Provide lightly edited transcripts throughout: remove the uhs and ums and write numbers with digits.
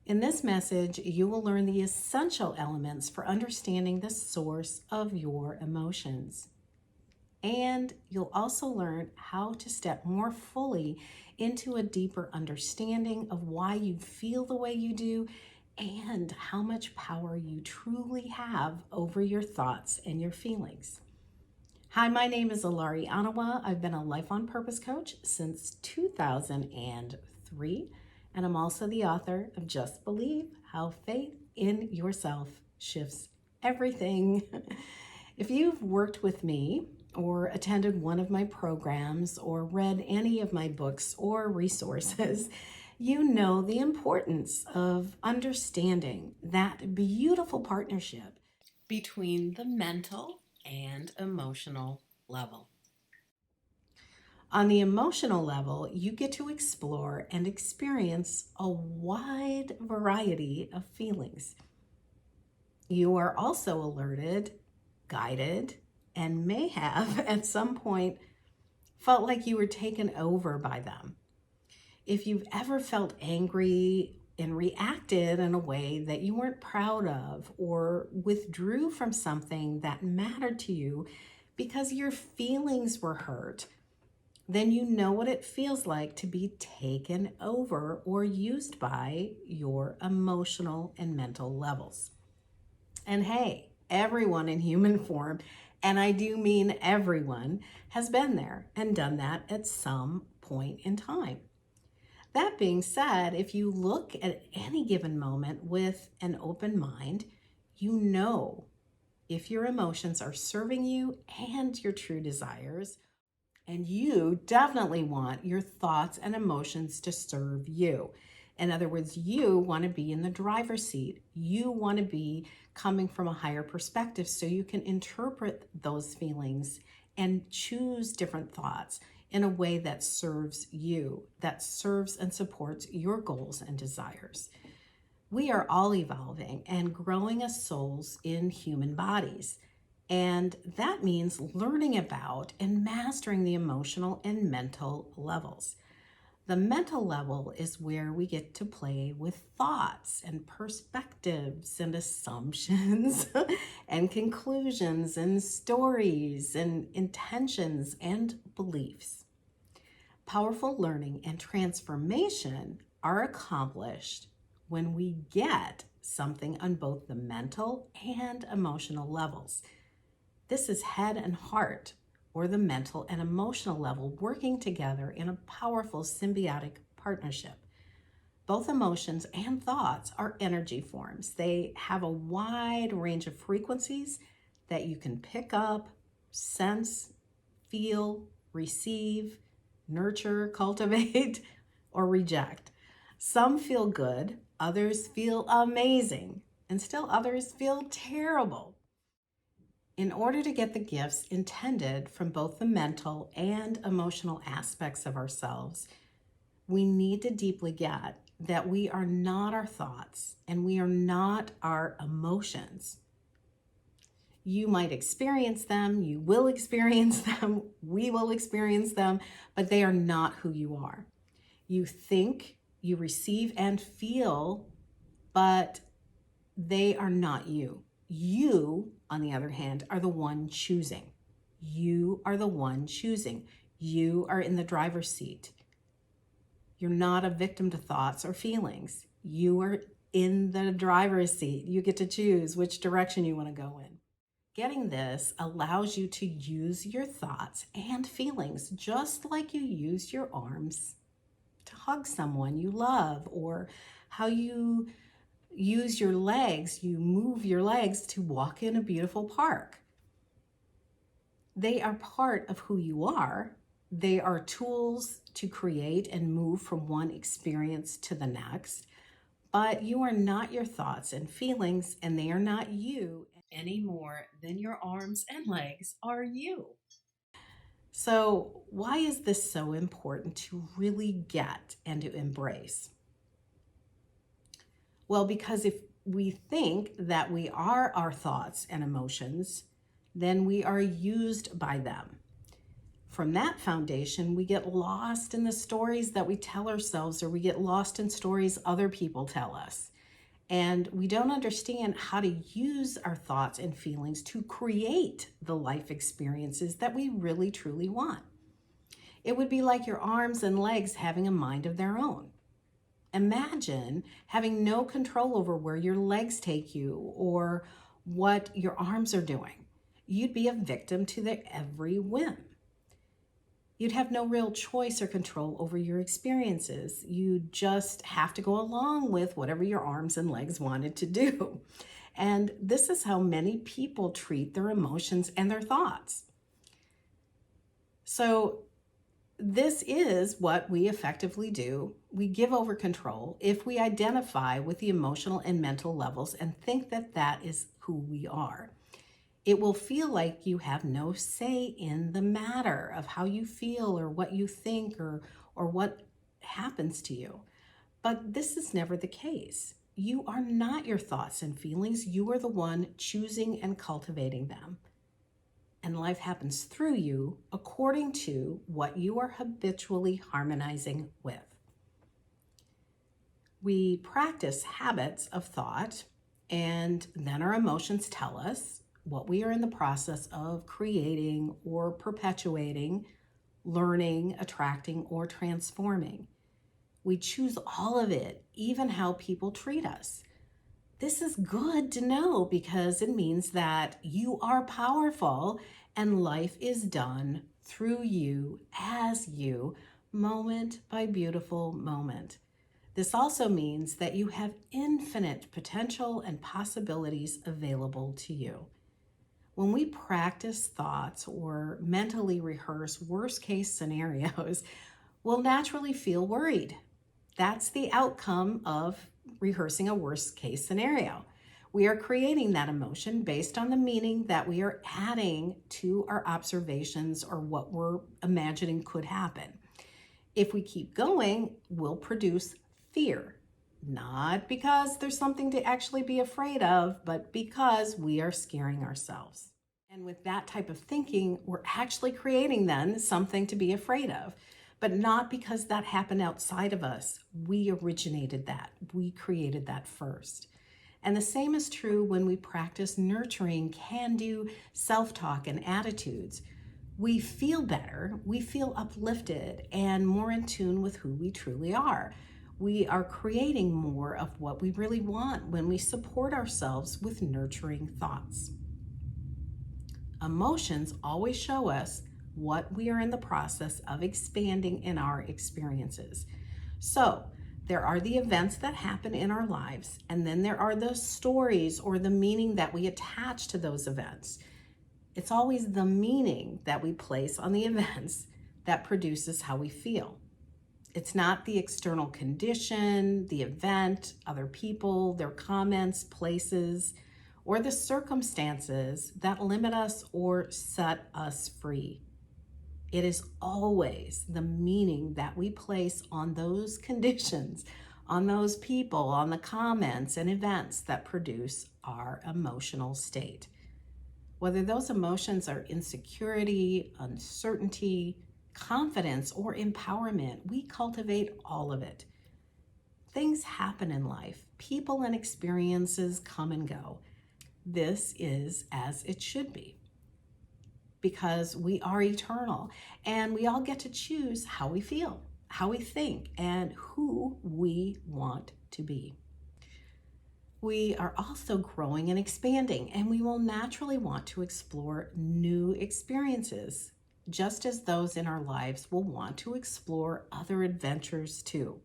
In this message, you will learn the essential elements for understanding the source of your emotions. And you'll also learn how to step more fully into a deeper understanding of why you feel the way you do and how much power you truly have over your thoughts and your feelings. Hi, my name is Elari Onawa. I've been a life on purpose coach since 2003, and I'm also the author of Just Believe How Faith in Yourself Shifts Everything. If you've worked with me or attended one of my programs or read any of my books or resources, you know the importance of understanding that beautiful partnership between the mental and emotional level. On the emotional level, you get to explore and experience a wide variety of feelings. You are also alerted, guided, and may have at some point felt like you were taken over by them. If you've ever felt angry and reacted in a way that you weren't proud of or withdrew from something that mattered to you because your feelings were hurt, then you know what it feels like to be taken over or used by your emotional and mental levels. And hey, everyone in human form, and I do mean everyone, has been there and done that at some point in time. That being said, if you look at any given moment with an open mind, you know if your emotions are serving you and your true desires. And you definitely want your thoughts and emotions to serve you. In other words, you want to be in the driver's seat. You want to be coming from a higher perspective so you can interpret those feelings and choose different thoughts in a way that serves you, that serves and supports your goals and desires. We are all evolving and growing as souls in human bodies. And that means learning about and mastering the emotional and mental levels. The mental level is where we get to play with thoughts and perspectives and assumptions and conclusions and stories and intentions and beliefs. Powerful learning and transformation are accomplished when we get something on both the mental and emotional levels. This is head and heart, or the mental and emotional level, working together in a powerful symbiotic partnership. Both emotions and thoughts are energy forms. They have a wide range of frequencies that you can pick up, sense, feel, receive, nurture, cultivate, or reject. Some feel good, others feel amazing, and still others feel terrible. In order to get the gifts intended from both the mental and emotional aspects of ourselves, we need to deeply get that we are not our thoughts and we are not our emotions. You might experience them, you will experience them, we will experience them, but they are not who you are. You think, you receive and feel, but they are not you. You, on the other hand, are the one choosing. You are the one choosing. You are in the driver's seat. You're not a victim to thoughts or feelings. You are in the driver's seat. You get to choose which direction you want to go in. Getting this allows you to use your thoughts and feelings just like you use your arms to hug someone you love, or how you use your legs, you move your legs to walk in a beautiful park. They are part of who you are. They are tools to create and move from one experience to the next, but you are not your thoughts and feelings, and they are not you any more than your arms and legs are you. So why is this so important to really get and to embrace? Well, because if we think that we are our thoughts and emotions, then we are used by them. From that foundation, we get lost in the stories that we tell ourselves, or we get lost in stories other people tell us. And we don't understand how to use our thoughts and feelings to create the life experiences that we really truly want. It would be like your arms and legs having a mind of their own. Imagine having no control over where your legs take you or what your arms are doing. You'd be a victim to their every whim. You'd have no real choice or control over your experiences. You just have to go along with whatever your arms and legs wanted to do. And this is how many people treat their emotions and their thoughts. So this is what we effectively do. We give over control if we identify with the emotional and mental levels and think that that is who we are. It will feel like you have no say in the matter of how you feel or what you think or what happens to you. But this is never the case. You are not your thoughts and feelings. You are the one choosing and cultivating them. And life happens through you according to what you are habitually harmonizing with. We practice habits of thought, and then our emotions tell us what we are in the process of creating or perpetuating, learning, attracting, or transforming. We choose all of it, even how people treat us. This is good to know because it means that you are powerful and life is done through you, as you, moment by beautiful moment. This also means that you have infinite potential and possibilities available to you. When we practice thoughts or mentally rehearse worst case scenarios, we'll naturally feel worried. That's the outcome of rehearsing a worst case scenario. We are creating that emotion based on the meaning that we are adding to our observations or what we're imagining could happen. If we keep going, we'll produce fear. Not because there's something to actually be afraid of, but because we are scaring ourselves. And with that type of thinking, we're actually creating then something to be afraid of, but not because that happened outside of us. We originated that. We created that first. And the same is true when we practice nurturing, can-do self-talk and attitudes. We feel better, we feel uplifted, and more in tune with who we truly are. We are creating more of what we really want when we support ourselves with nurturing thoughts. Emotions always show us what we are in the process of expanding in our experiences. So there are the events that happen in our lives, and then there are the stories or the meaning that we attach to those events. It's always the meaning that we place on the events that produces how we feel. It's not the external condition, the event, other people, their comments, places, or the circumstances that limit us or set us free. It is always the meaning that we place on those conditions, on those people, on the comments and events that produce our emotional state. Whether those emotions are insecurity, uncertainty, confidence, or empowerment, we cultivate all of it. Things happen in life. People and experiences come and go. This is as it should be, because we are eternal and we all get to choose how we feel, how we think, and who we want to be. We are also growing and expanding, and we will naturally want to explore new experiences, just as those in our lives will want to explore other adventures too.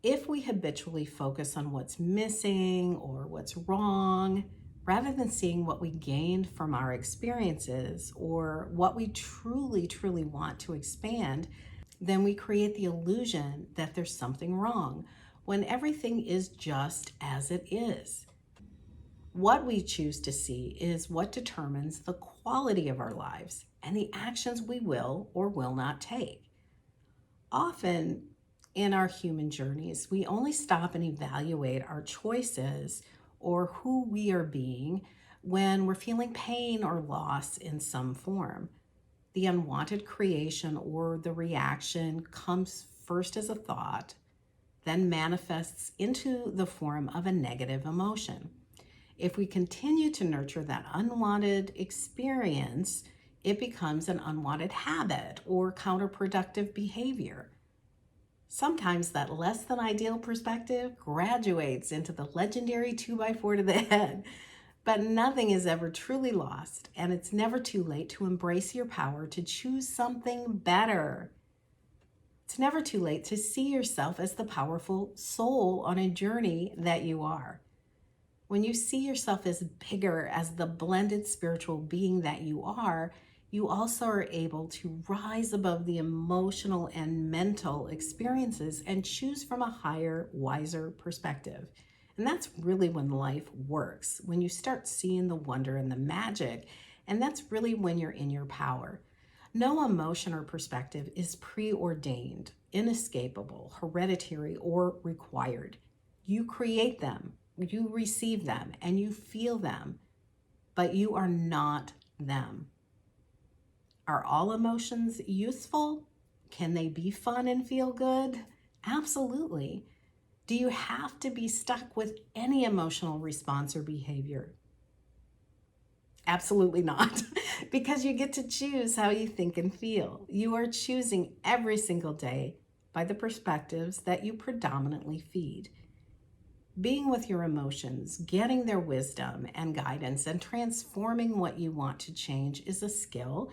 If we habitually focus on what's missing or what's wrong, rather than seeing what we gained from our experiences or what we truly, truly want to expand, then we create the illusion that there's something wrong when everything is just as it is. What we choose to see is what determines the quality of our lives and the actions we will or will not take. Often in our human journeys, we only stop and evaluate our choices or who we are being when we're feeling pain or loss in some form. The unwanted creation or the reaction comes first as a thought, then manifests into the form of a negative emotion. If we continue to nurture that unwanted experience, it becomes an unwanted habit or counterproductive behavior. Sometimes that less than ideal perspective graduates into the legendary 2x4 to the head. But nothing is ever truly lost, and it's never too late to embrace your power to choose something better. It's never too late to see yourself as the powerful soul on a journey that you are. When you see yourself as bigger, as the blended spiritual being that you are, you also are able to rise above the emotional and mental experiences and choose from a higher, wiser perspective. And that's really when life works, when you start seeing the wonder and the magic, and that's really when you're in your power. No emotion or perspective is preordained, inescapable, hereditary, or required. You create them, you receive them, and you feel them, but you are not them. Are all emotions useful? Can they be fun and feel good? Absolutely. Do you have to be stuck with any emotional response or behavior? Absolutely not, because you get to choose how you think and feel. You are choosing every single day by the perspectives that you predominantly feed. Being with your emotions, getting their wisdom and guidance, and transforming what you want to change is a skill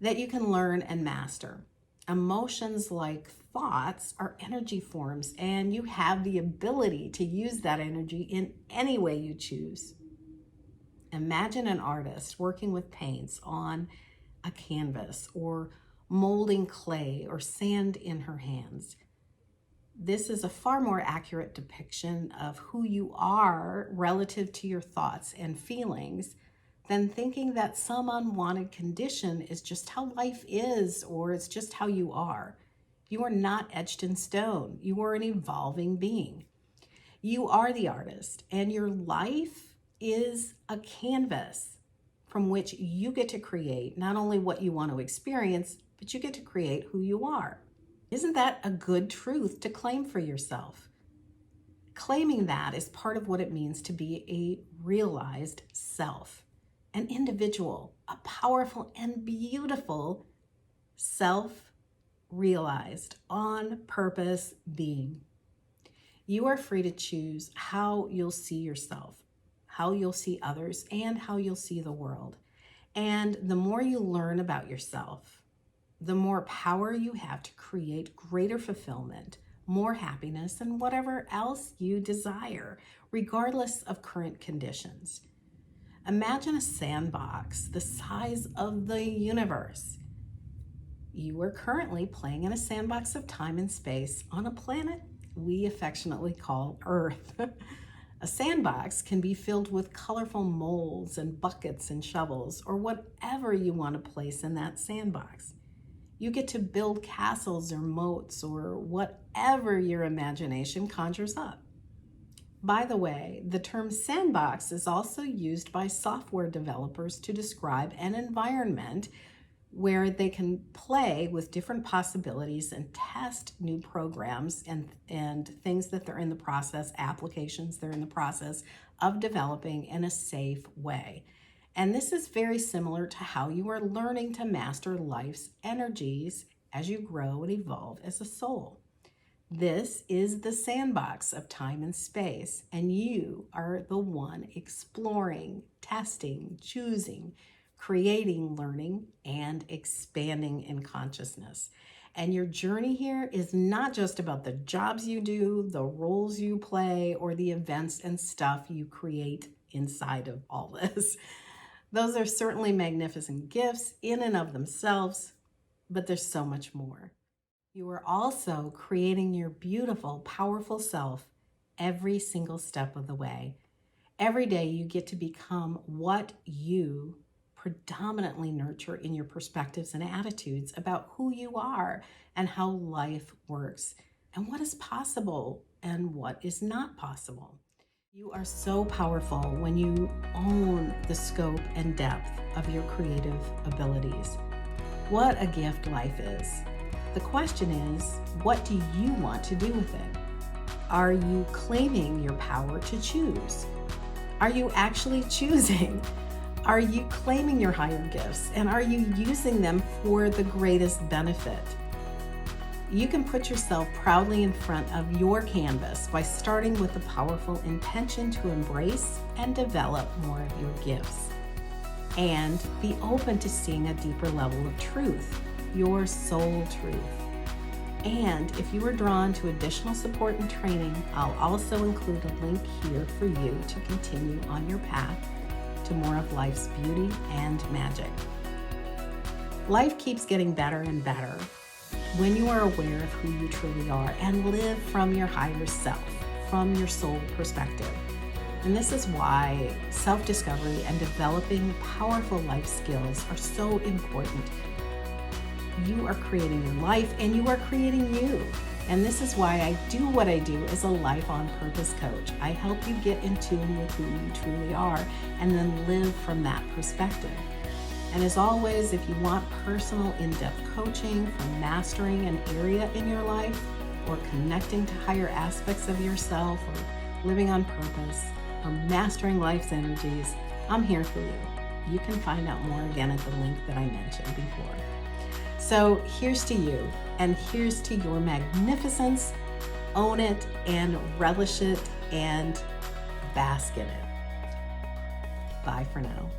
that you can learn and master. Emotions, like thoughts, are energy forms, and you have the ability to use that energy in any way you choose. Imagine an artist working with paints on a canvas or molding clay or sand in her hands. This is a far more accurate depiction of who you are relative to your thoughts and feelings than thinking that some unwanted condition is just how life is or it's just how you are. You are not etched in stone. You are an evolving being. You are the artist, and your life is a canvas from which you get to create not only what you want to experience, but you get to create who you are. Isn't that a good truth to claim for yourself? Claiming that is part of what it means to be a realized self. An individual, a powerful and beautiful self-realized, on purpose being. You are free to choose how you'll see yourself, how you'll see others, and how you'll see the world. And the more you learn about yourself, the more power you have to create greater fulfillment, more happiness, and whatever else you desire, regardless of current conditions. Imagine a sandbox the size of the universe. You are currently playing in a sandbox of time and space on a planet we affectionately call Earth. A sandbox can be filled with colorful molds and buckets and shovels, or whatever you want to place in that sandbox. You get to build castles or moats or whatever your imagination conjures up. By the way, the term sandbox is also used by software developers to describe an environment where they can play with different possibilities and test new programs and things that they're in the process, applications they're in the process of developing in a safe way. And this is very similar to how you are learning to master life's energies as you grow and evolve as a soul. This is the sandbox of time and space, and you are the one exploring, testing, choosing, creating, learning, and expanding in consciousness. And your journey here is not just about the jobs you do, the roles you play, or the events and stuff you create inside of all this. Those are certainly magnificent gifts in and of themselves, but there's so much more. You are also creating your beautiful, powerful self every single step of the way. Every day you get to become what you predominantly nurture in your perspectives and attitudes about who you are and how life works and what is possible and what is not possible. You are so powerful when you own the scope and depth of your creative abilities. What a gift life is. The question is, what do you want to do with it? Are you claiming your power to choose? Are you actually choosing? Are you claiming your higher gifts? And are you using them for the greatest benefit? You can put yourself proudly in front of your canvas by starting with a powerful intention to embrace and develop more of your gifts. And be open to seeing a deeper level of truth, your soul truth. And if you are drawn to additional support and training, I'll also include a link here for you to continue on your path to more of life's beauty and magic. Life keeps getting better and better when you are aware of who you truly are and live from your higher self, from your soul perspective. And this is why self-discovery and developing powerful life skills are so important. You are creating your life and you are creating you. And this is why I do what I do as a life on purpose coach. I help you get in tune with who you truly are and then live from that perspective. And as always, if you want personal in-depth coaching for mastering an area in your life or connecting to higher aspects of yourself or living on purpose or mastering life's energies, I'm here for you. You can find out more again at the link that I mentioned before. So here's to you, and here's to your magnificence. Own it and relish it and bask in it. Bye for now.